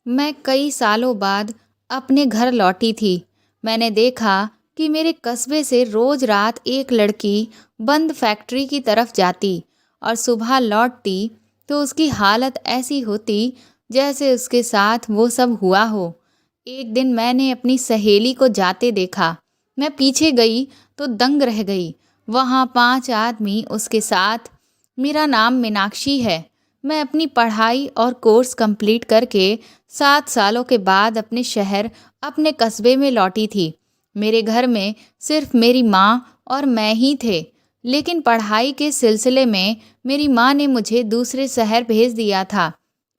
मैं कई सालों बाद अपने घर लौटी थी। मैंने देखा कि मेरे कस्बे से रोज रात एक लड़की बंद फैक्ट्री की तरफ जाती और सुबह लौटती तो उसकी हालत ऐसी होती जैसे उसके साथ वो सब हुआ हो। एक दिन मैंने अपनी सहेली को जाते देखा। मैं पीछे गई तो दंग रह गई। वहाँ 5 आदमी उसके साथ। मेरा नाम मीनाक्षी है। मैं अपनी पढ़ाई और कोर्स कंप्लीट करके 7 सालों के बाद अपने शहर, अपने कस्बे में लौटी थी। मेरे घर में सिर्फ मेरी माँ और मैं ही थे। लेकिन पढ़ाई के सिलसिले में मेरी माँ ने मुझे दूसरे शहर भेज दिया था।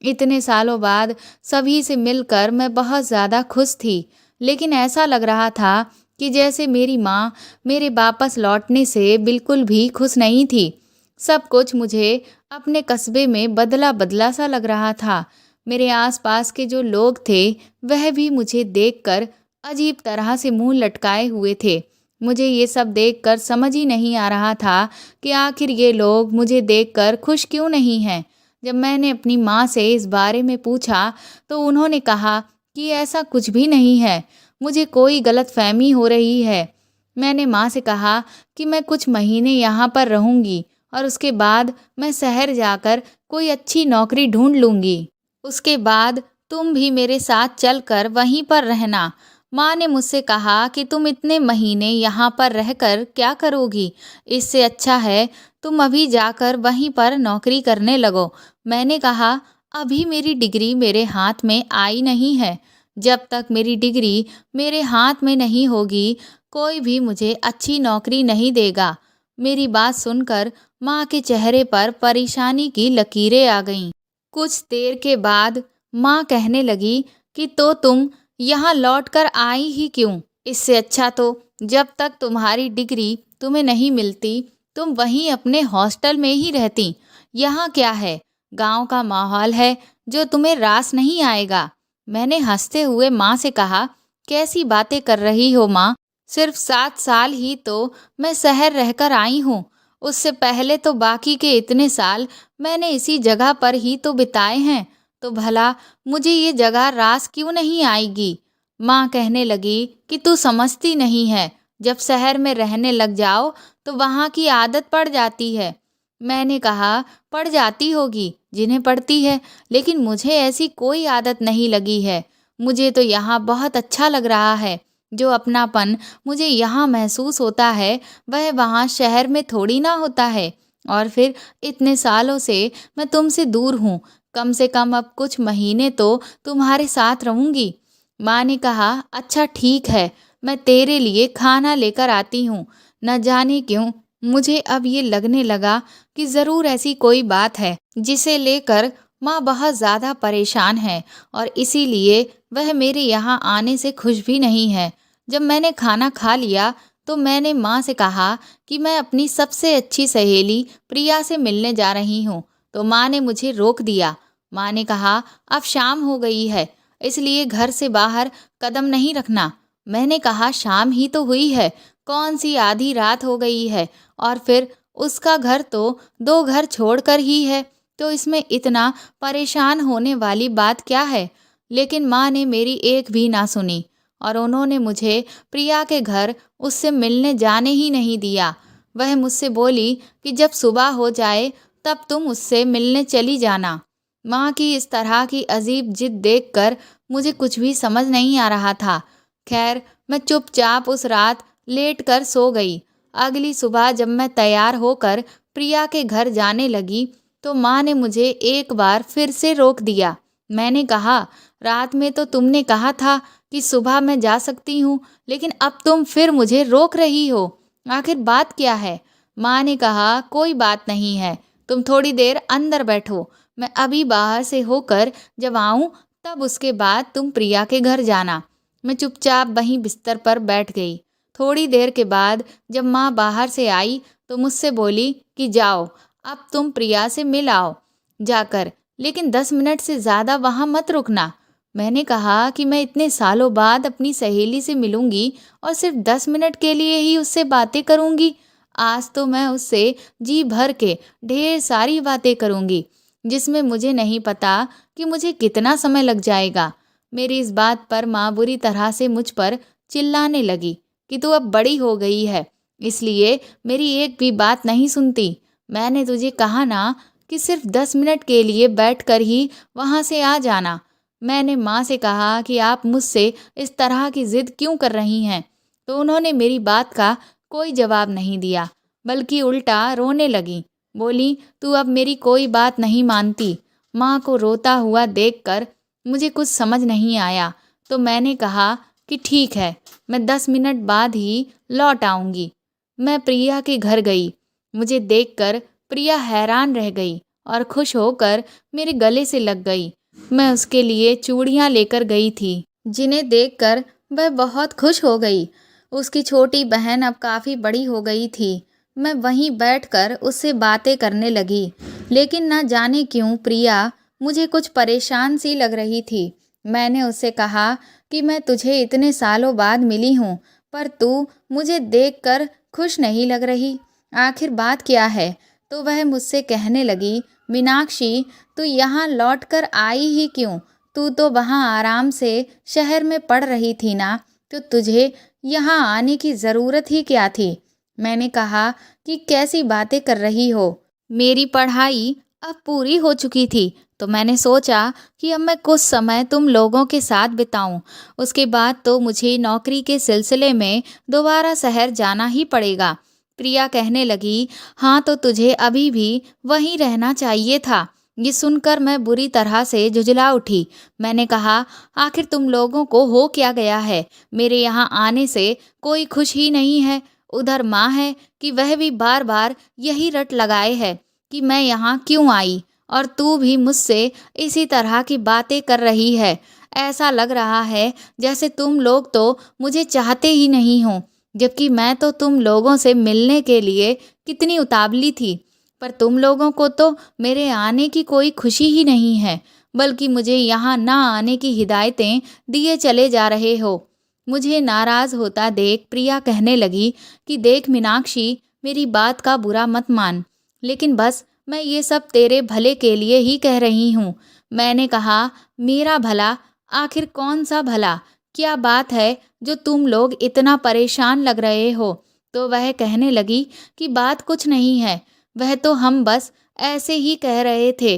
इतने सालों बाद सभी से मिलकर मैं बहुत ज़्यादा खुश थी। लेकिन ऐसा लग रहा था कि जैसे मेरी माँ मेरे वापस लौटने से बिल्कुल भी खुश नहीं थी। सब कुछ मुझे अपने कस्बे में बदला बदला सा लग रहा था। मेरे आसपास के जो लोग थे वह भी मुझे देखकर अजीब तरह से मुंह लटकाए हुए थे। मुझे ये सब देखकर समझ ही नहीं आ रहा था कि आखिर ये लोग मुझे देखकर खुश क्यों नहीं हैं। जब मैंने अपनी माँ से इस बारे में पूछा तो उन्होंने कहा कि ऐसा कुछ भी नहीं है, मुझे कोई गलतफहमी हो रही है। मैंने माँ से कहा कि मैं कुछ महीने यहाँ पर रहूँगी और उसके बाद मैं शहर जाकर कोई अच्छी नौकरी ढूंढ लूँगी। उसके बाद तुम भी मेरे साथ चलकर वहीं पर रहना। माँ ने मुझसे कहा कि तुम इतने महीने यहाँ पर रहकर क्या करोगी? इससे अच्छा है तुम अभी जाकर वहीं पर नौकरी करने लगो। मैंने कहा अभी मेरी डिग्री मेरे हाथ में आई नहीं है। जब तक मेरी डिग्री मेरे हाथ में नहीं होगी, कोई भी मुझे अच्छी नौकरी नहीं देगा। मेरी बात सुनकर माँ के चेहरे पर परेशानी की लकीरें आ गईं। कुछ देर के बाद माँ कहने लगी कि तो तुम यहाँ लौट कर आई ही क्यों? इससे अच्छा तो जब तक तुम्हारी डिग्री तुम्हें नहीं मिलती, तुम वहीं अपने हॉस्टल में ही रहती। यहाँ क्या है, गांव का माहौल है जो तुम्हें रास नहीं आएगा। मैंने हंसते हुए माँ से कहा, कैसी बातें कर रही हो माँ? सिर्फ 7 साल ही तो मैं शहर रहकर आई हूँ। उससे पहले तो बाकी के इतने साल मैंने इसी जगह पर ही तो बिताए हैं। तो भला मुझे ये जगह रास क्यों नहीं आएगी? माँ कहने लगी कि तू समझती नहीं है, जब शहर में रहने लग जाओ तो वहाँ की आदत पड़ जाती है। मैंने कहा पड़ जाती होगी जिन्हें पड़ती है, लेकिन मुझे ऐसी कोई आदत नहीं लगी है। मुझे तो यहाँ बहुत अच्छा लग रहा है। जो अपनापन मुझे यहाँ महसूस होता है वह वहाँ शहर में थोड़ी ना होता है। और फिर इतने सालों से मैं तुमसे दूर हूँ, कम से कम अब कुछ महीने तो तुम्हारे साथ रहूंगी। माँ ने कहा अच्छा ठीक है, मैं तेरे लिए खाना लेकर आती हूँ। न जाने क्यों मुझे अब ये लगने लगा कि ज़रूर ऐसी कोई बात है जिसे लेकर माँ बहुत ज़्यादा परेशान है और इसीलिए वह मेरे यहाँ आने से खुश भी नहीं है। जब मैंने खाना खा लिया तो मैंने माँ से कहा कि मैं अपनी सबसे अच्छी सहेली प्रिया से मिलने जा रही हूँ। तो माँ ने मुझे रोक दिया। माँ ने कहा अब शाम हो गई है, इसलिए घर से बाहर कदम नहीं रखना। मैंने कहा शाम ही तो हुई है, कौन सी आधी रात हो गई है? और फिर उसका घर तो 2 घर छोड़कर ही है, तो इसमें इतना परेशान होने वाली बात क्या है? लेकिन माँ ने मेरी एक भी ना सुनी और उन्होंने मुझे प्रिया के घर उससे मिलने जाने ही नहीं दिया। वह मुझसे बोली कि जब सुबह हो जाए तब तुम उससे मिलने चली जाना। माँ की इस तरह की अजीब जिद देखकर मुझे कुछ भी समझ नहीं आ रहा था। खैर, मैं चुपचाप उस रात लेट कर सो गई। अगली सुबह जब मैं तैयार होकर प्रिया के घर जाने लगी तो माँ ने मुझे एक बार फिर से रोक दिया। मैंने कहा रात में तो तुमने कहा था कि सुबह मैं जा सकती हूँ, लेकिन अब तुम फिर मुझे रोक रही हो, आखिर बात क्या है? माँ ने कहा कोई बात नहीं है, तुम थोड़ी देर अंदर बैठो, मैं अभी बाहर से होकर जब आऊँ तब उसके बाद तुम प्रिया के घर जाना। मैं चुपचाप वहीं बिस्तर पर बैठ गई। थोड़ी देर के बाद जब माँ बाहर से आई तो मुझसे बोली कि जाओ, अब तुम प्रिया से मिल आओ जाकर, लेकिन 10 मिनट से ज़्यादा वहाँ मत रुकना। मैंने कहा कि मैं इतने सालों बाद अपनी सहेली से मिलूंगी और सिर्फ 10 मिनट के लिए ही उससे बातें करूंगी। आज तो मैं उससे जी भर के ढेर सारी बातें करूंगी। जिसमें मुझे नहीं पता कि मुझे कितना समय लग जाएगा। मेरी इस बात पर माँ बुरी तरह से मुझ पर चिल्लाने लगी कि तू अब बड़ी हो गई है, इसलिए मेरी एक भी बात नहीं सुनती। मैंने तुझे कहा ना कि सिर्फ 10 मिनट के लिए बैठकर ही वहाँ से आ जाना। मैंने माँ से कहा कि आप मुझसे इस तरह की ज़िद क्यों कर रही हैं, तो उन्होंने मेरी बात का कोई जवाब नहीं दिया, बल्कि उल्टा रोने लगी। बोली, तू अब मेरी कोई बात नहीं मानती। माँ को रोता हुआ देखकर मुझे कुछ समझ नहीं आया, तो मैंने कहा कि ठीक है, मैं 10 मिनट बाद ही लौट आऊँगी। मैं प्रिया के घर गई। मुझे देखकर प्रिया हैरान रह गई और खुश होकर मेरे गले से लग गई। मैं उसके लिए चूड़ियाँ लेकर गई थी, जिन्हें देखकर वह बहुत खुश हो गई। उसकी छोटी बहन अब काफ़ी बड़ी हो गई थी। मैं वहीं बैठकर उससे बातें करने लगी, लेकिन न जाने क्यों प्रिया मुझे कुछ परेशान सी लग रही थी। मैंने उससे कहा कि मैं तुझे इतने सालों बाद मिली हूँ, पर तू मुझे देखकर खुश नहीं लग रही। आखिर बात क्या है? तो वह मुझसे कहने लगी, मीनाक्षी, तू यहाँ लौटकर आई ही क्यों? तू तो वहाँ आराम से शहर में पढ़ रही थी ना, तो तुझे यहाँ आने की ज़रूरत ही क्या थी? मैंने कहा कि कैसी बातें कर रही हो? मेरी पढ़ाई अब पूरी हो चुकी थी, तो मैंने सोचा कि अब मैं कुछ समय तुम लोगों के साथ बिताऊं। उसके बाद तो मुझे नौकरी के सिलसिले में दोबारा शहर जाना ही पड़ेगा। प्रिया कहने लगी, हाँ तो तुझे अभी भी वहीं रहना चाहिए था। ये सुनकर मैं बुरी तरह से झुंझला उठी। मैंने कहा, आखिर तुम लोगों को हो क्या गया है? मेरे यहाँ आने से कोई खुश ही नहीं है। उधर माँ है कि वह भी बार बार यही रट लगाए है कि मैं यहाँ क्यों आई, और तू भी मुझसे इसी तरह की बातें कर रही है। ऐसा लग रहा है जैसे तुम लोग तो मुझे चाहते ही नहीं हो, जबकि मैं तो तुम लोगों से मिलने के लिए कितनी उतावली थी। पर तुम लोगों को तो मेरे आने की कोई खुशी ही नहीं है, बल्कि मुझे यहाँ ना आने की हिदायतें दिए चले जा रहे हो। मुझे नाराज़ होता देख प्रिया कहने लगी कि देख मीनाक्षी, मेरी बात का बुरा मत मान, लेकिन बस मैं ये सब तेरे भले के लिए ही कह रही हूँ। मैंने कहा, मेरा भला? आखिर कौन सा भला? क्या बात है जो तुम लोग इतना परेशान लग रहे हो? तो वह कहने लगी कि बात कुछ नहीं है, वह तो हम बस ऐसे ही कह रहे थे।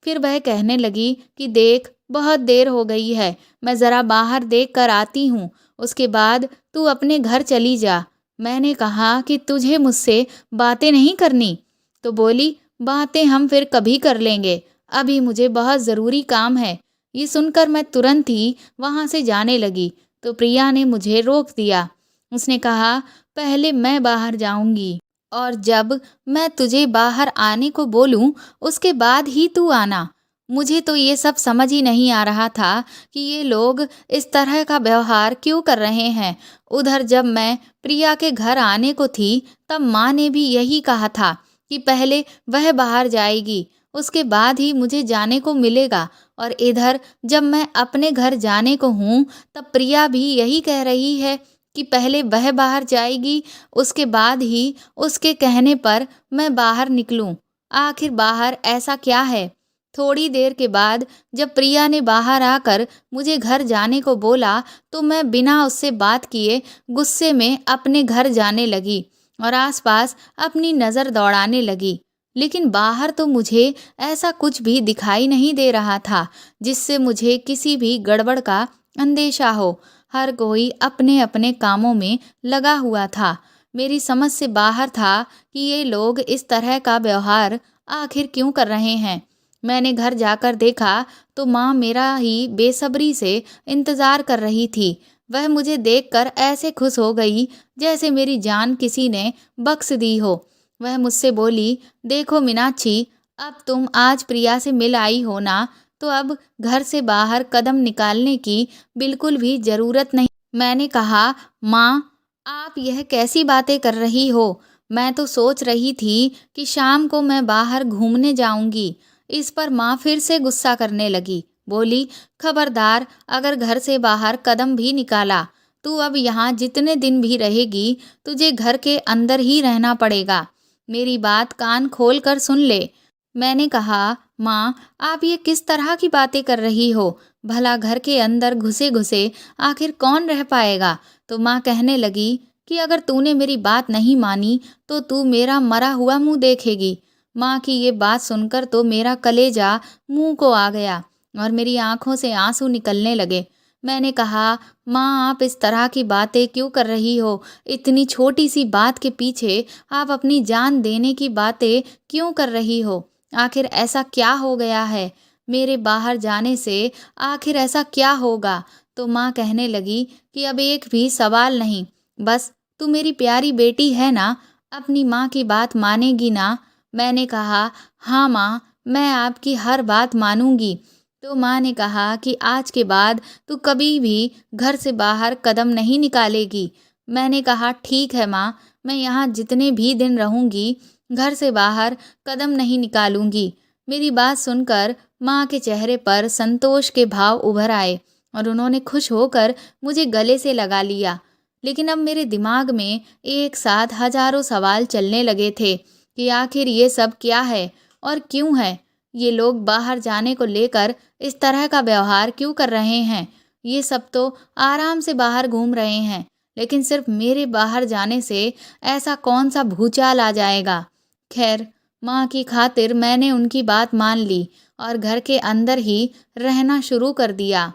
फिर वह कहने लगी कि देख, बहुत देर हो गई है, मैं ज़रा बाहर देख कर आती हूँ, उसके बाद तू अपने घर चली जा। मैंने कहा कि तुझे मुझसे बातें नहीं करनी? तो बोली, बातें हम फिर कभी कर लेंगे, अभी मुझे बहुत ज़रूरी काम है। ये सुनकर मैं तुरंत ही वहाँ से जाने लगी, तो प्रिया ने मुझे रोक दिया। उसने कहा, पहले मैं बाहर जाऊंगी, और जब मैं तुझे बाहर आने को बोलूं, उसके बाद ही तू आना। मुझे तो ये सब समझ ही नहीं आ रहा था कि ये लोग इस तरह का व्यवहार क्यों कर रहे हैं। उधर जब मैं प्रिया के घर आने को थी, तब माँ ने भी यही कहा था कि पहले वह बाहर जाएगी, उसके बाद ही मुझे जाने को मिलेगा। और इधर जब मैं अपने घर जाने को हूँ, तब प्रिया भी यही कह रही है कि पहले वह बाहर जाएगी, उसके बाद ही उसके कहने पर मैं बाहर निकलूं। आखिर बाहर ऐसा क्या है? थोड़ी देर के बाद जब प्रिया ने बाहर आकर मुझे घर जाने को बोला, तो मैं बिना उससे बात किए गुस्से में अपने घर जाने लगी और आसपास अपनी नज़र दौड़ाने लगी। लेकिन बाहर तो मुझे ऐसा कुछ भी दिखाई नहीं दे रहा था जिससे मुझे किसी भी गड़बड़ का अंदेशा हो। हर कोई अपने अपने कामों में लगा हुआ था। मेरी समझ से बाहर था कि ये लोग इस तरह का व्यवहार आखिर क्यों कर रहे हैं। मैंने घर जाकर देखा तो माँ मेरा ही बेसब्री से इंतज़ार कर रही थी। वह मुझे देखकर ऐसे खुश हो गई जैसे मेरी जान किसी ने बख्श दी हो। वह मुझसे बोली, देखो मीनाक्षी, अब तुम आज प्रिया से मिल आई हो ना, तो अब घर से बाहर कदम निकालने की बिल्कुल भी ज़रूरत नहीं। मैंने कहा, माँ, आप यह कैसी बातें कर रही हो? मैं तो सोच रही थी कि शाम को मैं बाहर घूमने जाऊंगी। इस पर माँ फिर से गुस्सा करने लगी। बोली, खबरदार, अगर घर से बाहर कदम भी निकाला, तू अब यहाँ जितने दिन भी रहेगी, तुझे घर के अंदर ही रहना पड़ेगा। मेरी बात कान खोल कर सुन ले। मैंने कहा, माँ, आप ये किस तरह की बातें कर रही हो? भला घर के अंदर घुसे घुसे आखिर कौन रह पाएगा? तो माँ कहने लगी कि अगर तूने मेरी बात नहीं मानी तो तू मेरा मरा हुआ मुंह देखेगी। माँ की ये बात सुनकर तो मेरा कलेजा मुंह को आ गया और मेरी आंखों से आंसू निकलने लगे। मैंने कहा, माँ, आप इस तरह की बातें क्यों कर रही हो? इतनी छोटी सी बात के पीछे आप अपनी जान देने की बातें क्यों कर रही हो? आखिर ऐसा क्या हो गया है? मेरे बाहर जाने से आखिर ऐसा क्या होगा? तो माँ कहने लगी कि अब एक भी सवाल नहीं, बस तू मेरी प्यारी बेटी है ना, अपनी माँ की बात मानेगी ना? मैंने कहा, हाँ माँ, मैं आपकी हर बात मानूंगी। तो माँ ने कहा कि आज के बाद तू कभी भी घर से बाहर कदम नहीं निकालेगी। मैंने कहा, ठीक है माँ, मैं यहाँ जितने भी दिन रहूंगी घर से बाहर कदम नहीं निकालूंगी। मेरी बात सुनकर माँ के चेहरे पर संतोष के भाव उभर आए और उन्होंने खुश होकर मुझे गले से लगा लिया। लेकिन अब मेरे दिमाग में एक साथ हजारों सवाल चलने लगे थे कि आखिर ये सब क्या है और क्यों है? ये लोग बाहर जाने को लेकर इस तरह का व्यवहार क्यों कर रहे हैं? ये सब तो आराम से बाहर घूम रहे हैं, लेकिन सिर्फ मेरे बाहर जाने से ऐसा कौन सा भूचाल आ जाएगा? खैर, माँ की खातिर मैंने उनकी बात मान ली और घर के अंदर ही रहना शुरू कर दिया।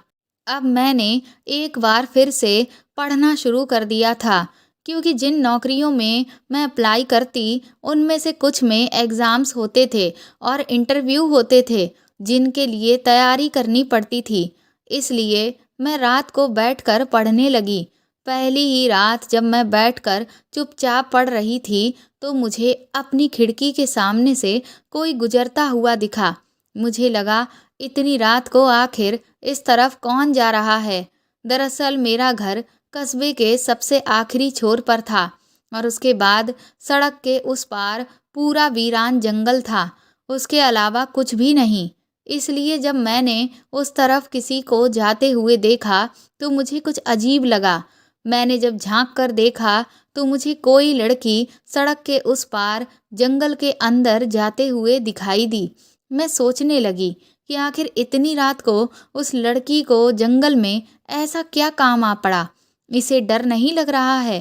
अब मैंने एक बार फिर से पढ़ना शुरू कर दिया था, क्योंकि जिन नौकरियों में मैं अप्लाई करती उनमें से कुछ में एग्ज़ाम्स होते थे और इंटरव्यू होते थे जिनके लिए तैयारी करनी पड़ती थी। इसलिए मैं रात को बैठकर पढ़ने लगी। पहली ही रात जब मैं बैठकर चुपचाप पढ़ रही थी तो मुझे अपनी खिड़की के सामने से कोई गुजरता हुआ दिखा। मुझे लगा, इतनी रात को आखिर इस तरफ कौन जा रहा है? दरअसल मेरा घर कस्बे के सबसे आखिरी छोर पर था और उसके बाद सड़क के उस पार पूरा वीरान जंगल था, उसके अलावा कुछ भी नहीं। इसलिए जब मैंने उस तरफ किसी को जाते हुए देखा तो मुझे कुछ अजीब लगा। मैंने जब झांक कर देखा तो मुझे कोई लड़की सड़क के उस पार जंगल के अंदर जाते हुए दिखाई दी। मैं सोचने लगी कि आखिर इतनी रात को उस लड़की को जंगल में ऐसा क्या काम आ पड़ा? इसे डर नहीं लग रहा है?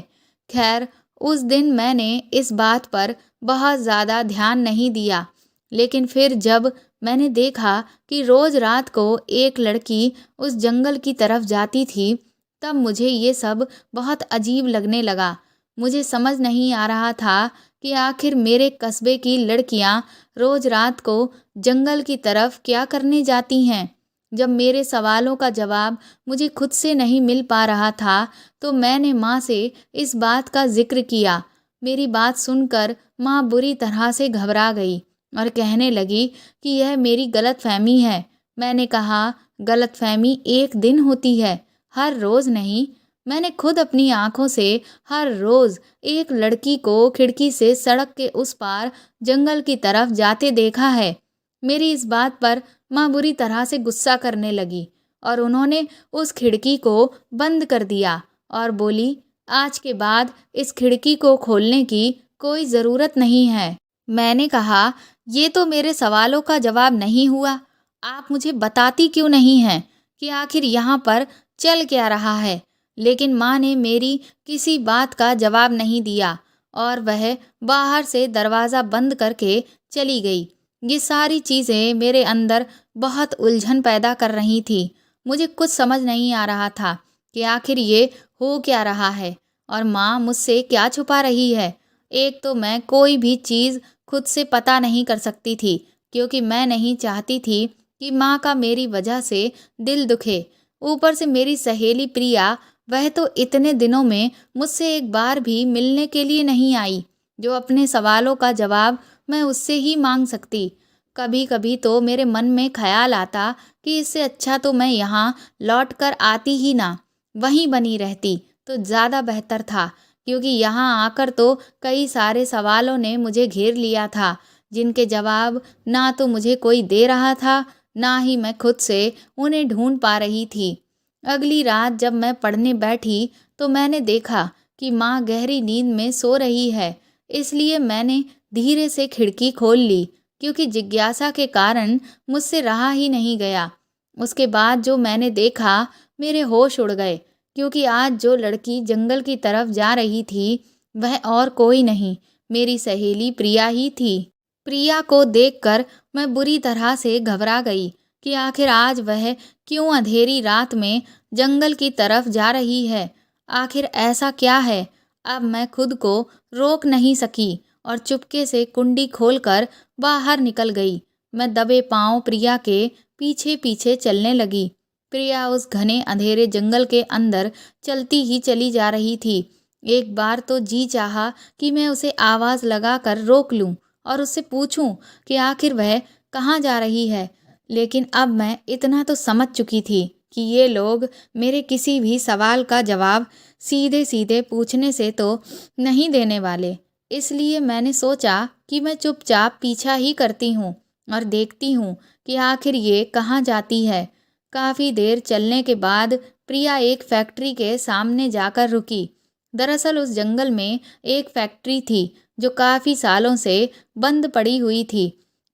खैर, उस दिन मैंने इस बात पर बहुत ज़्यादा ध्यान नहीं दिया, लेकिन फिर जब मैंने देखा कि रोज़ रात को एक लड़की उस जंगल की तरफ जाती थी, तब मुझे ये सब बहुत अजीब लगने लगा। मुझे समझ नहीं आ रहा था कि आखिर मेरे कस्बे की लड़कियां रोज़ रात को जंगल की तरफ क्या करने जाती हैं। जब मेरे सवालों का जवाब मुझे खुद से नहीं मिल पा रहा था, तो मैंने माँ से इस बात का जिक्र किया। मेरी बात सुनकर माँ बुरी तरह से घबरा गई और कहने लगी कि यह मेरी गलतफहमी है। मैंने कहा, गलतफहमी एक दिन होती है, हर रोज़ नहीं। मैंने खुद अपनी आँखों से हर रोज़ एक लड़की को खिड़की से सड़क के उस पार जंगल की तरफ जाते देखा है। मेरी इस बात पर माँ बुरी तरह से गुस्सा करने लगी और उन्होंने उस खिड़की को बंद कर दिया और बोली, आज के बाद इस खिड़की को खोलने की कोई ज़रूरत नहीं है। मैंने कहा, ये तो मेरे सवालों का जवाब नहीं हुआ। आप मुझे बताती क्यों नहीं हैं कि आखिर यहाँ पर चल क्या रहा है? लेकिन माँ ने मेरी किसी बात का जवाब नहीं दिया और वह बाहर से दरवाज़ा बंद करके चली गई। ये सारी चीज़ें मेरे अंदर बहुत उलझन पैदा कर रही थी। मुझे कुछ समझ नहीं आ रहा था कि आखिर ये हो क्या रहा है और माँ मुझसे क्या छुपा रही है। एक तो मैं कोई भी चीज़ खुद से पता नहीं कर सकती थी, क्योंकि मैं नहीं चाहती थी कि माँ का मेरी वजह से दिल दुखे। ऊपर से मेरी सहेली प्रिया, वह तो इतने दिनों में मुझसे एक बार भी मिलने के लिए नहीं आई, जो अपने सवालों का जवाब मैं उससे ही मांग सकती। कभी कभी तो मेरे मन में ख्याल आता कि इससे अच्छा तो मैं यहाँ लौट कर आती ही ना, वहीं बनी रहती तो ज़्यादा बेहतर था, क्योंकि यहाँ आकर तो कई सारे सवालों ने मुझे घेर लिया था, जिनके जवाब ना तो मुझे कोई दे रहा था, ना ही मैं खुद से उन्हें ढूंढ पा रही थी। अगली रात जब मैं पढ़ने बैठी तो मैंने देखा कि माँ गहरी नींद में सो रही है, इसलिए मैंने धीरे से खिड़की खोल ली। क्योंकि जिज्ञासा के कारण मुझसे रहा ही नहीं गया। उसके बाद जो मैंने देखा, मेरे होश उड़ गए, क्योंकि आज जो लड़की जंगल की तरफ जा रही थी वह और कोई नहीं, मेरी सहेली प्रिया ही थी। प्रिया को देखकर मैं बुरी तरह से घबरा गई कि आखिर आज वह क्यों अंधेरी रात में जंगल की तरफ जा रही है। आखिर ऐसा क्या है? अब मैं खुद को रोक नहीं सकी और चुपके से कुंडी खोलकर बाहर निकल गई। मैं दबे पांव प्रिया के पीछे पीछे चलने लगी। प्रिया उस घने अंधेरे जंगल के अंदर चलती ही चली जा रही थी। एक बार तो जी चाहा कि मैं उसे आवाज़ लगाकर रोक लूं और उससे पूछूं कि आखिर वह कहाँ जा रही है, लेकिन अब मैं इतना तो समझ चुकी थी कि ये लोग मेरे किसी भी सवाल का जवाब सीधे सीधे पूछने से तो नहीं देने वाले। इसलिए मैंने सोचा कि मैं चुपचाप पीछा ही करती हूँ और देखती हूँ कि आखिर ये कहाँ जाती है। काफ़ी देर चलने के बाद प्रिया एक फैक्ट्री के सामने जाकर रुकी। दरअसल उस जंगल में एक फैक्ट्री थी जो काफ़ी सालों से बंद पड़ी हुई थी।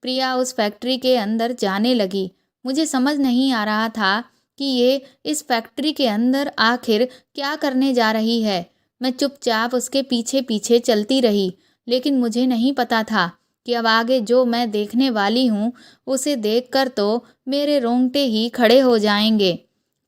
प्रिया उस फैक्ट्री के अंदर जाने लगी। मुझे समझ नहीं आ रहा था कि ये इस फैक्ट्री के अंदर आखिर क्या करने जा रही है। मैं चुपचाप उसके पीछे पीछे चलती रही, लेकिन मुझे नहीं पता था कि अब आगे जो मैं देखने वाली हूँ उसे देखकर तो मेरे रोंगटे ही खड़े हो जाएंगे।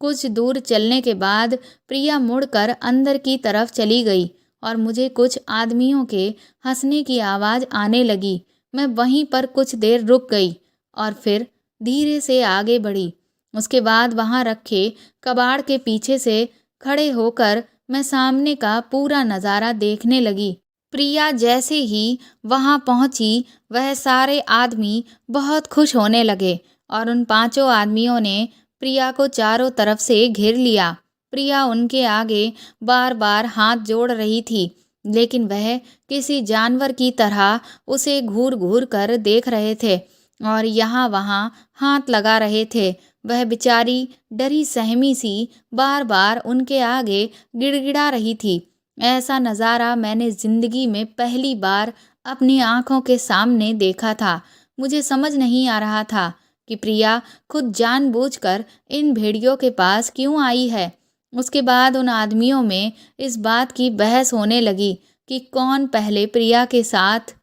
कुछ दूर चलने के बाद प्रिया मुड़कर अंदर की तरफ चली गई और मुझे कुछ आदमियों के हंसने की आवाज़ आने लगी। मैं वहीं पर कुछ देर रुक गई और फिर धीरे से आगे बढ़ी। उसके बाद वहां रखे कबाड़ के पीछे से खड़े होकर मैं सामने का पूरा नज़ारा देखने लगी। प्रिया जैसे ही वहां पहुंची, वह सारे आदमी बहुत खुश होने लगे और उन पांचों आदमियों ने प्रिया को चारों तरफ से घेर लिया। प्रिया उनके आगे बार बार हाथ जोड़ रही थी, लेकिन वह किसी जानवर की तरह उसे घूर घूर कर देख रहे थे और यहाँ वहाँ हाथ लगा रहे थे। वह बेचारी डरी सहमी सी बार बार उनके आगे गिड़गिड़ा रही थी। ऐसा नज़ारा मैंने ज़िंदगी में पहली बार अपनी आंखों के सामने देखा था। मुझे समझ नहीं आ रहा था कि प्रिया खुद जानबूझकर इन भेड़ियों के पास क्यों आई है। उसके बाद उन आदमियों में इस बात की बहस होने लगी कि कौन पहले प्रिया के साथ।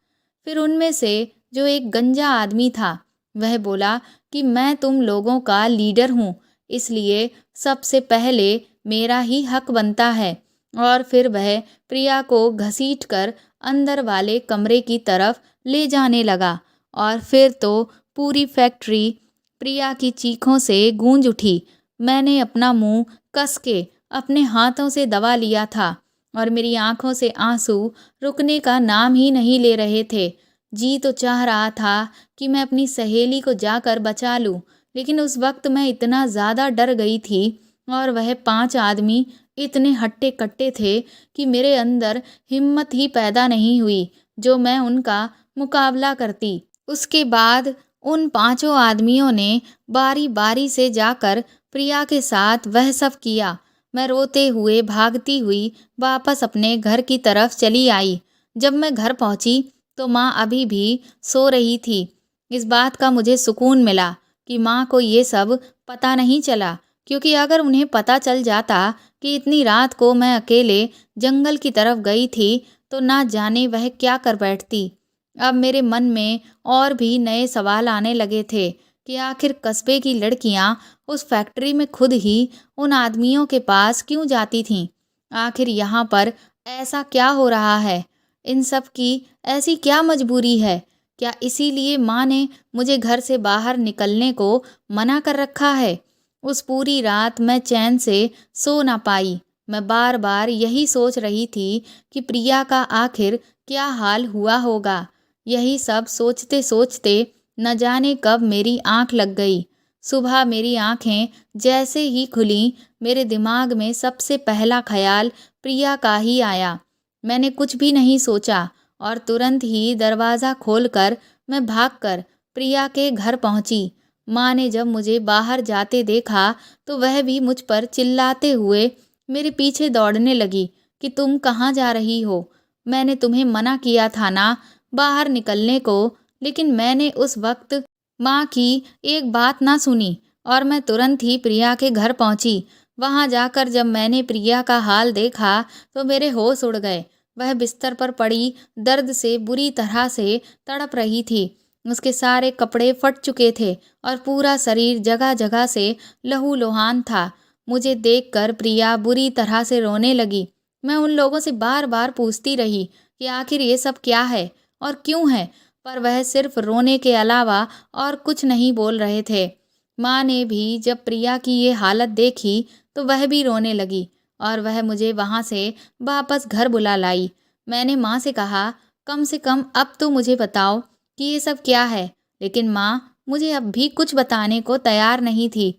फिर उनमें से जो एक गंजा आदमी था वह बोला कि मैं तुम लोगों का लीडर हूँ, इसलिए सबसे पहले मेरा ही हक बनता है। और फिर वह प्रिया को घसीटकर अंदर वाले कमरे की तरफ ले जाने लगा और फिर तो पूरी फैक्ट्री प्रिया की चीखों से गूंज उठी। मैंने अपना मुंह कस के अपने हाथों से दबा लिया था और मेरी आंखों से आंसू रुकने का नाम ही नहीं ले रहे थे। जी तो चाह रहा था कि मैं अपनी सहेली को जाकर बचा लूं, लेकिन उस वक्त मैं इतना ज़्यादा डर गई थी और वह 5 आदमी इतने हट्टे कट्टे थे कि मेरे अंदर हिम्मत ही पैदा नहीं हुई जो मैं उनका मुकाबला करती। उसके बाद उन 5 आदमियों ने बारी बारी से जाकर प्रिया के साथ वह सब किया। मैं रोते हुए भागती हुई वापस अपने घर की तरफ चली आई। जब मैं घर पहुंची तो माँ अभी भी सो रही थी। इस बात का मुझे सुकून मिला कि माँ को ये सब पता नहीं चला, क्योंकि अगर उन्हें पता चल जाता कि इतनी रात को मैं अकेले जंगल की तरफ गई थी तो ना जाने वह क्या कर बैठती। अब मेरे मन में और भी नए सवाल आने लगे थे कि आखिर कस्बे की लड़कियां उस फैक्ट्री में खुद ही उन आदमियों के पास क्यों जाती थीं। आखिर यहाँ पर ऐसा क्या हो रहा है? इन सब की ऐसी क्या मजबूरी है? क्या इसीलिए माँ ने मुझे घर से बाहर निकलने को मना कर रखा है? उस पूरी रात मैं चैन से सो ना पाई। मैं बार बार यही सोच रही थी कि प्रिया का आखिर क्या हाल हुआ होगा। यही सब सोचते सोचते न जाने कब मेरी आंख लग गई। सुबह मेरी आंखें जैसे ही खुली, मेरे दिमाग में सबसे पहला ख्याल प्रिया का ही आया। मैंने कुछ भी नहीं सोचा और तुरंत ही दरवाज़ा खोलकर मैं भागकर प्रिया के घर पहुंची। माँ ने जब मुझे बाहर जाते देखा तो वह भी मुझ पर चिल्लाते हुए मेरे पीछे दौड़ने लगी कि तुम कहाँ जा रही हो? मैंने तुम्हें मना किया था ना बाहर निकलने को, लेकिन मैंने उस वक्त माँ की एक बात ना सुनी और मैं तुरंत ही प्रिया के घर पहुंची। वहां जाकर जब मैंने प्रिया का हाल देखा तो मेरे होश उड़ गए। वह बिस्तर पर पड़ी दर्द से बुरी तरह से तड़प रही थी। उसके सारे कपड़े फट चुके थे और पूरा शरीर जगह जगह से लहूलुहान था। मुझे देखकर प्रिया बुरी तरह से रोने लगी। मैं उन लोगों से बार बार पूछती रही कि आखिर ये सब क्या है और क्यों है, पर वह सिर्फ रोने के अलावा और कुछ नहीं बोल रहे थे। माँ ने भी जब प्रिया की ये हालत देखी तो वह भी रोने लगी और वह मुझे वहाँ से वापस घर बुला लाई। मैंने माँ से कहा, कम से कम अब तो मुझे बताओ कि ये सब क्या है, लेकिन माँ मुझे अब भी कुछ बताने को तैयार नहीं थी।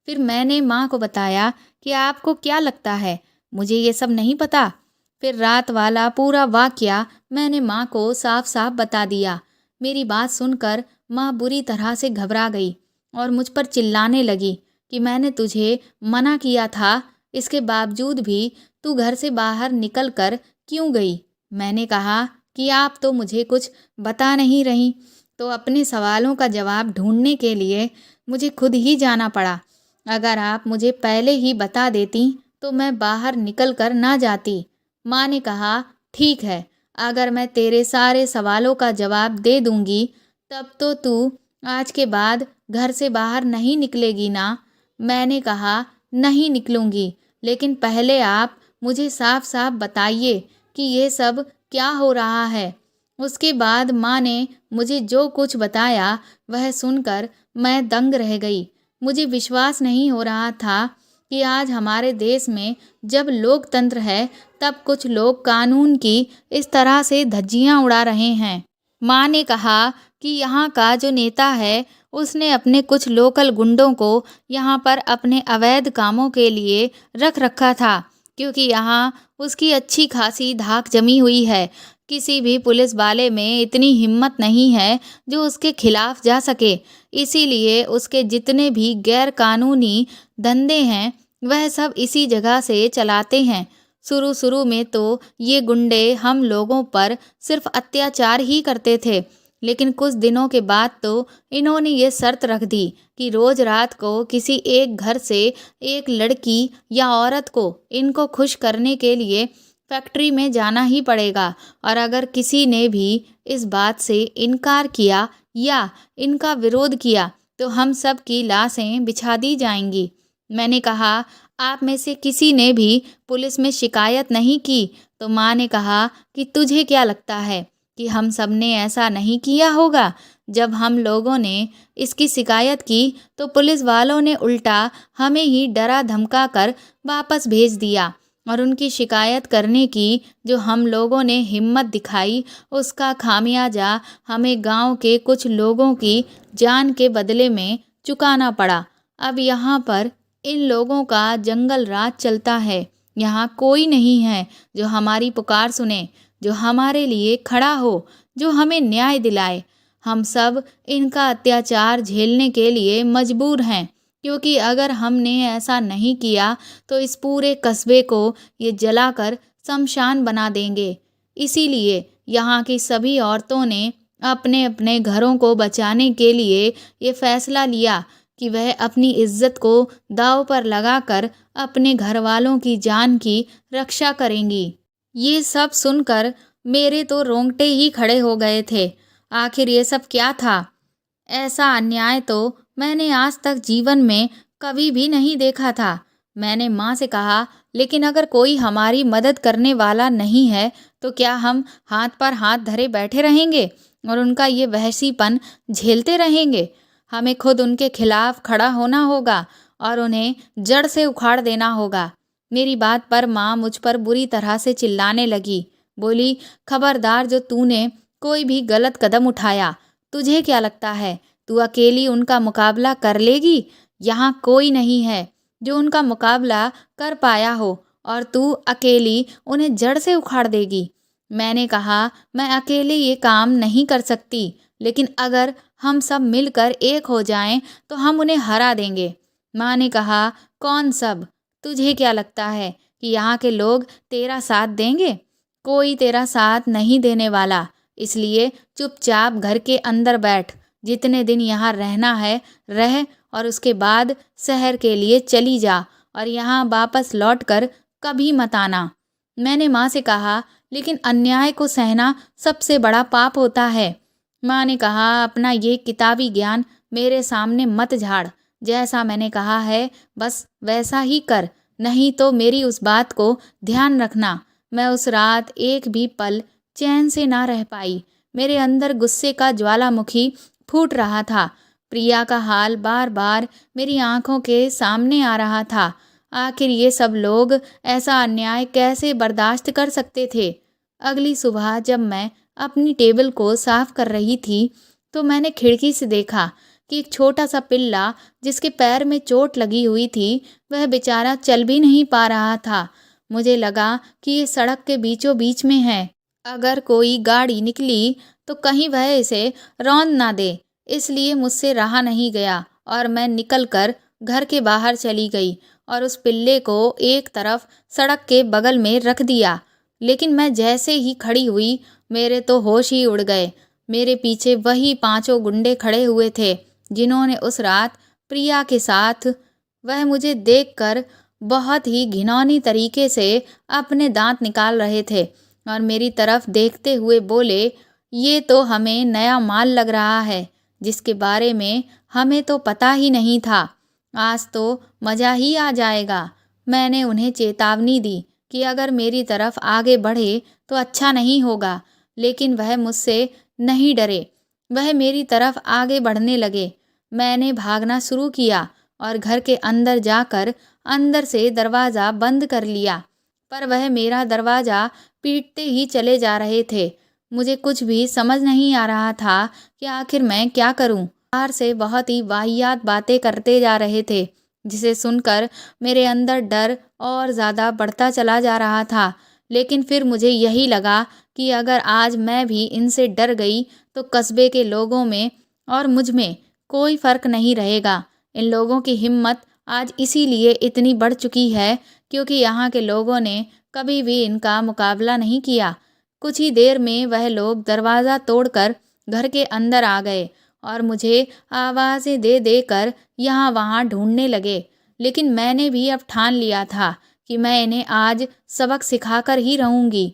फिर मैंने माँ को बताया कि आपको क्या लगता है, मुझे ये सब नहीं पता। फिर रात वाला पूरा वाकया मैंने माँ को साफ साफ बता दिया। मेरी बात सुनकर माँ बुरी तरह से घबरा गई और मुझ पर चिल्लाने लगी कि मैंने तुझे मना किया था, इसके बावजूद भी तू घर से बाहर निकल कर क्यों गई। मैंने कहा कि आप तो मुझे कुछ बता नहीं रही, तो अपने सवालों का जवाब ढूंढने के लिए मुझे खुद ही जाना पड़ा। अगर आप मुझे पहले ही बता देती तो मैं बाहर निकल कर ना जाती। माँ ने कहा, ठीक है, अगर मैं तेरे सारे सवालों का जवाब दे दूंगी तब तो तू आज के बाद घर से बाहर नहीं निकलेगी ना। मैंने कहा, नहीं निकलूंगी, लेकिन पहले आप मुझे साफ साफ बताइए कि ये सब क्या हो रहा है। उसके बाद माँ ने मुझे जो कुछ बताया वह सुनकर मैं दंग रह गई। मुझे विश्वास नहीं हो रहा था कि आज हमारे देश में जब लोकतंत्र है तब कुछ लोग कानून की इस तरह से धज्जियां उड़ा रहे हैं। माँ ने कहा कि यहाँ का जो नेता है उसने अपने कुछ लोकल गुंडों को यहाँ पर अपने अवैध कामों के लिए रख रखा था, क्योंकि यहाँ उसकी अच्छी खासी धाक जमी हुई है। किसी भी पुलिस वाले में इतनी हिम्मत नहीं है जो उसके खिलाफ जा सके, इसीलिए उसके जितने भी गैर कानूनी धंधे हैं वह सब इसी जगह से चलाते हैं। शुरू शुरू में तो ये गुंडे हम लोगों पर सिर्फ अत्याचार ही करते थे, लेकिन कुछ दिनों के बाद तो इन्होंने ये शर्त रख दी कि रोज रात को किसी एक घर से एक लड़की या औरत को इनको खुश करने के लिए फैक्ट्री में जाना ही पड़ेगा, और अगर किसी ने भी इस बात से इनकार किया या इनका विरोध किया तो हम सब की लाशें बिछा दी जाएंगी। मैंने कहा, आप में से किसी ने भी पुलिस में शिकायत नहीं की? तो माँ ने कहा कि तुझे क्या लगता है कि हम सब ने ऐसा नहीं किया होगा। जब हम लोगों ने इसकी शिकायत की तो पुलिस वालों ने उल्टा हमें ही डरा धमका कर वापस भेज दिया, और उनकी शिकायत करने की जो हम लोगों ने हिम्मत दिखाई उसका खामियाजा हमें गांव के कुछ लोगों की जान के बदले में चुकाना पड़ा। अब यहाँ पर इन लोगों का जंगल राज चलता है। यहाँ कोई नहीं है जो हमारी पुकार सुने, जो हमारे लिए खड़ा हो, जो हमें न्याय दिलाए। हम सब इनका अत्याचार झेलने के लिए मजबूर हैं, क्योंकि अगर हमने ऐसा नहीं किया तो इस पूरे कस्बे को ये जलाकर शमशान बना देंगे। इसीलिए यहाँ की सभी औरतों ने अपने अपने घरों को बचाने के लिए ये फैसला लिया कि वह अपनी इज्जत को दांव पर लगाकर अपने घर वालों की जान की रक्षा करेंगी। ये सब सुनकर मेरे तो रोंगटे ही खड़े हो गए थे। आखिर ये सब क्या था? ऐसा अन्याय तो मैंने आज तक जीवन में कभी भी नहीं देखा था। मैंने माँ से कहा, लेकिन अगर कोई हमारी मदद करने वाला नहीं है तो क्या हम हाथ पर हाथ धरे बैठे रहेंगे और उनका ये वहशीपन झेलते रहेंगे? हमें खुद उनके खिलाफ खड़ा होना होगा और उन्हें जड़ से उखाड़ देना होगा। मेरी बात पर माँ मुझ पर बुरी तरह से चिल्लाने लगी। बोली, खबरदार, जो तूने कोई भी गलत कदम उठाया, तुझे क्या लगता है तू अकेली उनका मुकाबला कर लेगी? यहाँ कोई नहीं है जो उनका मुकाबला कर पाया हो और तू अकेली उन्हें जड़ से उखाड़ देगी। मैंने कहा, मैं अकेले ये काम नहीं कर सकती, लेकिन अगर हम सब मिलकर एक हो जाएं तो हम उन्हें हरा देंगे। माँ ने कहा, कौन सब? तुझे क्या लगता है कि यहाँ के लोग तेरा साथ देंगे? कोई तेरा साथ नहीं देने वाला। इसलिए चुपचाप घर के अंदर बैठ। जितने दिन यहाँ रहना है रह, और उसके बाद शहर के लिए चली जा और यहाँ वापस लौटकर कभी मत आना। मैंने माँ से कहा, लेकिन अन्याय को सहना सबसे बड़ा पाप होता है। माँ ने कहा, अपना ये किताबी ज्ञान मेरे सामने मत झाड़। जैसा मैंने कहा है बस वैसा ही कर, नहीं तो मेरी उस बात को ध्यान रखना। मैं उस रात एक भी पल चैन से ना रह पाई। मेरे अंदर गुस्से का ज्वालामुखी फूट रहा था। प्रिया का हाल बार बार मेरी आंखों के सामने आ रहा था। आखिर ये सब लोग ऐसा अन्याय कैसे बर्दाश्त कर सकते थे। अगली सुबह जब मैं अपनी टेबल को साफ कर रही थी तो मैंने खिड़की से देखा कि एक छोटा सा पिल्ला जिसके पैर में चोट लगी हुई थी वह बेचारा चल भी नहीं पा रहा था। मुझे लगा कि ये सड़क के बीचों बीच में है, अगर कोई गाड़ी निकली तो कहीं वह इसे रौंद ना दे। इसलिए मुझसे रहा नहीं गया और मैं निकलकर घर के बाहर चली गई और उस पिल्ले को एक तरफ सड़क के बगल में रख दिया। लेकिन मैं जैसे ही खड़ी हुई मेरे तो होश ही उड़ गए। मेरे पीछे वही 5 गुंडे खड़े हुए थे जिन्होंने उस रात प्रिया के साथ, वह मुझे देखकर बहुत ही घिनौनी तरीके से अपने दांत निकाल रहे थे और मेरी तरफ देखते हुए बोले, ये तो हमें नया माल लग रहा है जिसके बारे में हमें तो पता ही नहीं था। आज तो मज़ा ही आ जाएगा। मैंने उन्हें चेतावनी दी कि अगर मेरी तरफ आगे बढ़े तो अच्छा नहीं होगा, लेकिन वह मुझसे नहीं डरे। वह मेरी तरफ आगे बढ़ने लगे। मैंने भागना शुरू किया और घर के अंदर जाकर अंदर से दरवाज़ा बंद कर लिया, पर वह मेरा दरवाज़ा पीटते ही चले जा रहे थे। मुझे कुछ भी समझ नहीं आ रहा था कि आखिर मैं क्या करूं। बाहर से बहुत ही वाहियात बातें करते जा रहे थे, जिसे सुनकर मेरे अंदर डर और ज़्यादा बढ़ता चला जा रहा था। लेकिन फिर मुझे यही लगा कि अगर आज मैं भी इनसे डर गई तो कस्बे के लोगों में और मुझ में कोई फ़र्क नहीं रहेगा। इन लोगों की हिम्मत आज इसीलिए इतनी बढ़ चुकी है क्योंकि यहाँ के लोगों ने कभी भी इनका मुकाबला नहीं किया। कुछ ही देर में वह लोग दरवाज़ा तोड़कर घर के अंदर आ गए और मुझे आवाज़ें दे देकर यहाँ वहाँ ढूंढने लगे। लेकिन मैंने भी अब ठान लिया था कि मैं इन्हें आज सबक सिखाकर ही रहूँगी।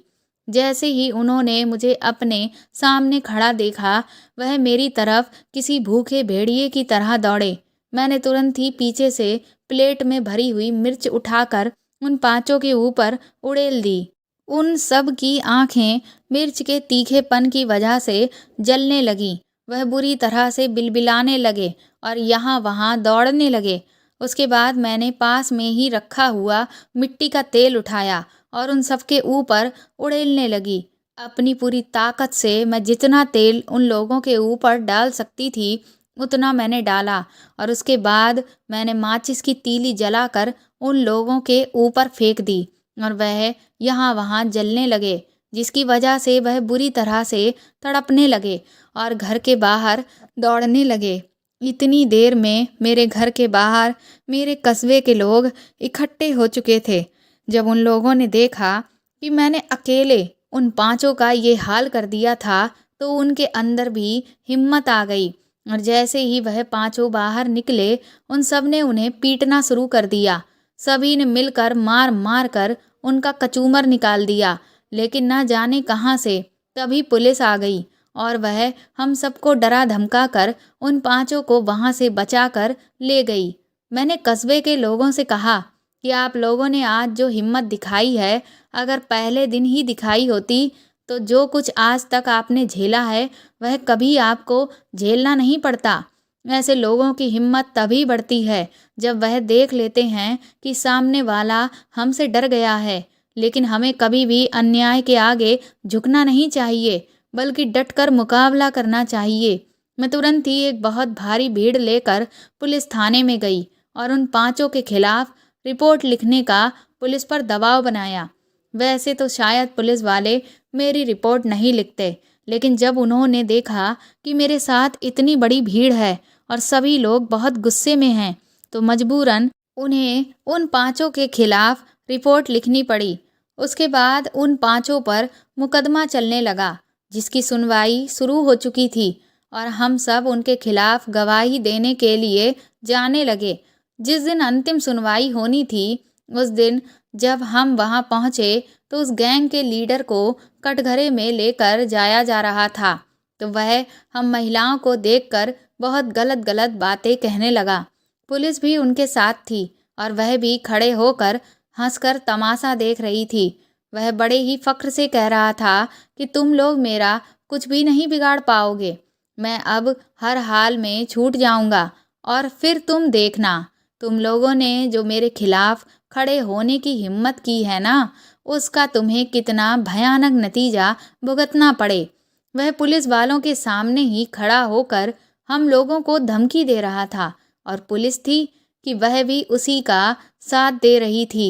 जैसे ही उन्होंने मुझे अपने सामने खड़ा देखा, वह मेरी तरफ किसी भूखे भेड़िए की तरह दौड़े। मैंने तुरंत ही पीछे से प्लेट में भरी हुई मिर्च उठाकर उन 5 के ऊपर उड़ेल दी। उन सब की आंखें मिर्च के तीखेपन की वजह से जलने लगीं। वह बुरी तरह से बिलबिलाने लगे और यहाँ वहाँ दौड़ने लगे। उसके बाद मैंने पास में ही रखा हुआ मिट्टी का तेल उठाया और उन सब के ऊपर उड़ेलने लगी। अपनी पूरी ताकत से मैं जितना तेल उन लोगों के ऊपर डाल सकती थी उतना मैंने डाला और उसके बाद मैंने माचिस की तीली जलाकर उन लोगों के ऊपर फेंक दी और वह यहाँ वहाँ जलने लगे, जिसकी वजह से वह बुरी तरह से तड़पने लगे और घर के बाहर दौड़ने लगे। इतनी देर में मेरे घर के बाहर मेरे कस्बे के लोग इकट्ठे हो चुके थे। जब उन लोगों ने देखा कि मैंने अकेले उन 5 का ये हाल कर दिया था तो उनके अंदर भी हिम्मत आ गई और जैसे ही वह 5 बाहर निकले उन सब ने उन्हें पीटना शुरू कर दिया। सभी ने मिलकर मार मार कर उनका कचूमर निकाल दिया। लेकिन न जाने कहाँ से तभी पुलिस आ गई और वह हम सबको डरा धमका कर उन 5 को वहाँ से बचा कर ले गई। मैंने कस्बे के लोगों से कहा कि आप लोगों ने आज जो हिम्मत दिखाई है, अगर पहले दिन ही दिखाई होती तो जो कुछ आज तक आपने झेला है वह कभी आपको झेलना नहीं पड़ता। ऐसे लोगों की हिम्मत तभी बढ़ती है जब वह देख लेते हैं कि सामने वाला हमसे डर गया है। लेकिन हमें कभी भी अन्याय के आगे झुकना नहीं चाहिए, बल्कि डटकर मुकाबला करना चाहिए। मैं तुरंत ही एक बहुत भारी भीड़ लेकर पुलिस थाने में गई और उन 5 के खिलाफ रिपोर्ट लिखने का पुलिस पर दबाव बनाया। वैसे तो शायद पुलिस वाले मेरी रिपोर्ट नहीं लिखते, लेकिन जब उन्होंने देखा कि मेरे साथ इतनी बड़ी भीड़ है और सभी लोग बहुत गुस्से में हैं, तो मजबूरन उन्हें उन 5 के खिलाफ रिपोर्ट लिखनी पड़ी। उसके बाद उन 5 पर मुकदमा चलने लगा, जिसकी सुनवाई शुरू हो चुकी थी और हम सब उनके खिलाफ गवाही देने के लिए जाने लगे। जिस दिन अंतिम सुनवाई होनी थी, उस दिन जब हम वहां पहुंचे तो उस गैंग के लीडर को कटघरे में लेकर जाया जा रहा था। तो वह हम महिलाओं को देखकर बहुत गलत गलत बातें कहने लगा। पुलिस भी उनके साथ थी और वह भी खड़े होकर हंसकर तमाशा देख रही थी। वह बड़े ही फख्र से कह रहा था कि तुम लोग मेरा कुछ भी नहीं बिगाड़ पाओगे, मैं अब हर हाल में छूट जाऊंगा और फिर तुम देखना, तुम लोगों ने जो मेरे खिलाफ खड़े होने की हिम्मत की है ना, उसका तुम्हें कितना भयानक नतीजा भुगतना पड़े। वह पुलिस वालों के सामने ही खड़ा होकर हम लोगों को धमकी दे रहा था और पुलिस थी कि वह भी उसी का साथ दे रही थी।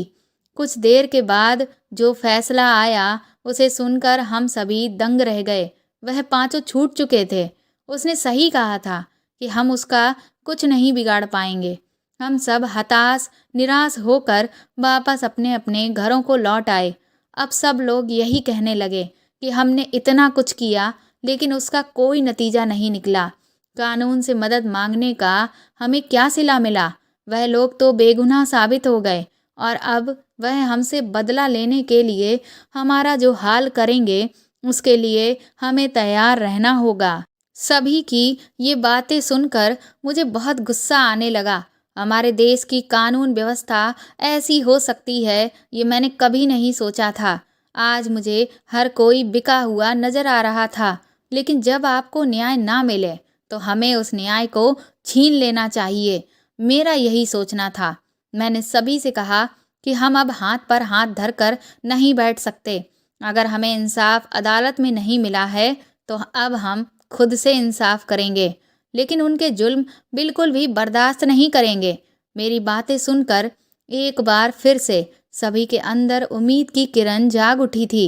कुछ देर के बाद जो फैसला आया उसे सुनकर हम सभी दंग रह गए। वह पांचों छूट चुके थे। उसने सही कहा था कि हम उसका कुछ नहीं बिगाड़ पाएंगे। हम सब हताश निराश होकर वापस अपने अपने घरों को लौट आए। अब सब लोग यही कहने लगे कि हमने इतना कुछ किया लेकिन उसका कोई नतीजा नहीं निकला। कानून से मदद मांगने का हमें क्या सिला मिला? वह लोग तो बेगुनाह साबित हो गए और अब वह हमसे बदला लेने के लिए हमारा जो हाल करेंगे उसके लिए हमें तैयार रहना होगा। सभी की ये बातें सुनकर मुझे बहुत गुस्सा आने लगा। हमारे देश की कानून व्यवस्था ऐसी हो सकती है ये मैंने कभी नहीं सोचा था। आज मुझे हर कोई बिका हुआ नजर आ रहा था, लेकिन जब आपको न्याय ना मिले तो हमें उस न्याय को छीन लेना चाहिए। मेरा यही सोचना था। मैंने सभी से कहा कि हम अब हाथ पर हाथ धरकर नहीं बैठ सकते। अगर हमें इंसाफ अदालत में नहीं मिला है तो अब हम खुद से इंसाफ करेंगे, लेकिन उनके जुल्म बिल्कुल भी बर्दाश्त नहीं करेंगे। मेरी बातें सुनकर एक बार फिर से सभी के अंदर उम्मीद की किरण जाग उठी थी।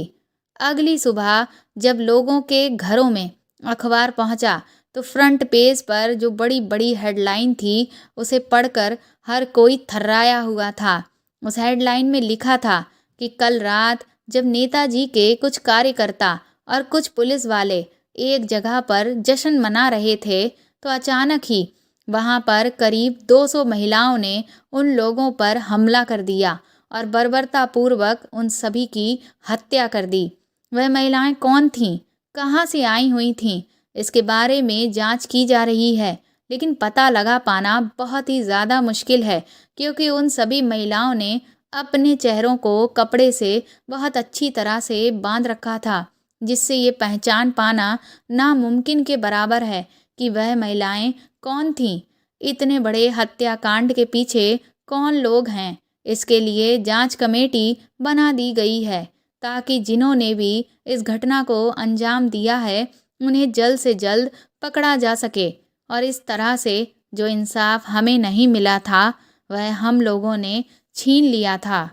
अगली सुबह जब लोगों के घरों में अखबार पहुंचा तो फ्रंट पेज पर जो बड़ी बड़ी हेडलाइन थी उसे पढ़कर हर कोई थर्राया हुआ था। उस हेडलाइन में लिखा था कि कल रात जब नेताजी के कुछ कार्यकर्ता और कुछ पुलिस वाले एक जगह पर जश्न मना रहे थे तो अचानक ही वहां पर करीब 200 महिलाओं ने उन लोगों पर हमला कर दिया और बर्बरतापूर्वक उन सभी की हत्या कर दी। वह महिलाएं कौन थीं, कहां से आई हुई थीं, इसके बारे में जांच की जा रही है, लेकिन पता लगा पाना बहुत ही ज़्यादा मुश्किल है क्योंकि उन सभी महिलाओं ने अपने चेहरों को कपड़े से बहुत अच्छी तरह से बांध रखा था, जिससे ये पहचान पाना नामुमकिन के बराबर है कि वह महिलाएं कौन थीं। इतने बड़े हत्याकांड के पीछे कौन लोग हैं, इसके लिए जांच कमेटी बना दी गई है ताकि जिन्होंने भी इस घटना को अंजाम दिया है उन्हें जल्द से जल्द पकड़ा जा सके। और इस तरह से जो इंसाफ हमें नहीं मिला था वह हम लोगों ने छीन लिया था।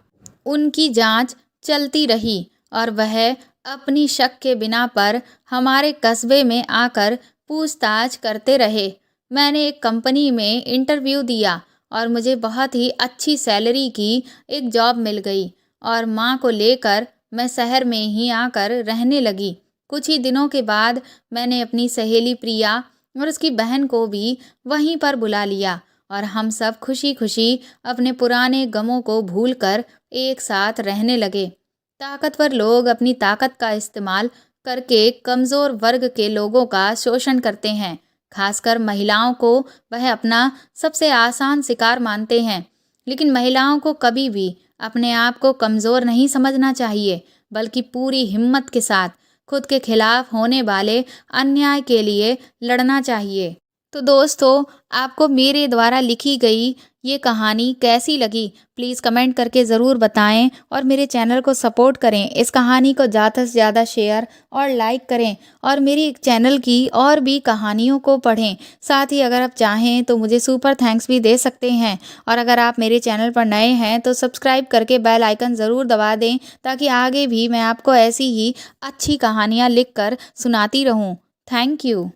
उनकी जांच चलती रही और वह अपनी शक के बिना पर हमारे कस्बे में आकर पूछताछ करते रहे। मैंने एक कंपनी में इंटरव्यू दिया और मुझे बहुत ही अच्छी सैलरी की एक जॉब मिल गई और माँ को लेकर मैं शहर में ही आकर रहने लगी। कुछ ही दिनों के बाद मैंने अपनी सहेली प्रिया और उसकी बहन को भी वहीं पर बुला लिया और हम सब खुशी खुशी अपने पुराने गमों को भूलकर एक साथ रहने लगे। ताकतवर लोग अपनी ताकत का इस्तेमाल करके कमज़ोर वर्ग के लोगों का शोषण करते हैं। खासकर महिलाओं को वह अपना सबसे आसान शिकार मानते हैं। लेकिन महिलाओं को कभी भी अपने आप को कमज़ोर नहीं समझना चाहिए, बल्कि पूरी हिम्मत के साथ खुद के खिलाफ होने वाले अन्याय के लिए लड़ना चाहिए। तो दोस्तों, आपको मेरे द्वारा लिखी गई ये कहानी कैसी लगी प्लीज़ कमेंट करके ज़रूर बताएं और मेरे चैनल को सपोर्ट करें। इस कहानी को ज़्यादा से ज़्यादा शेयर और लाइक करें और मेरी चैनल की और भी कहानियों को पढ़ें। साथ ही अगर आप चाहें तो मुझे सुपर थैंक्स भी दे सकते हैं। और अगर आप मेरे चैनल पर नए हैं तो सब्सक्राइब करके बेल आइकन ज़रूर दबा दें ताकि आगे भी मैं आपको ऐसी ही अच्छी कहानियाँ लिख कर सुनाती रहूँ। Thank you.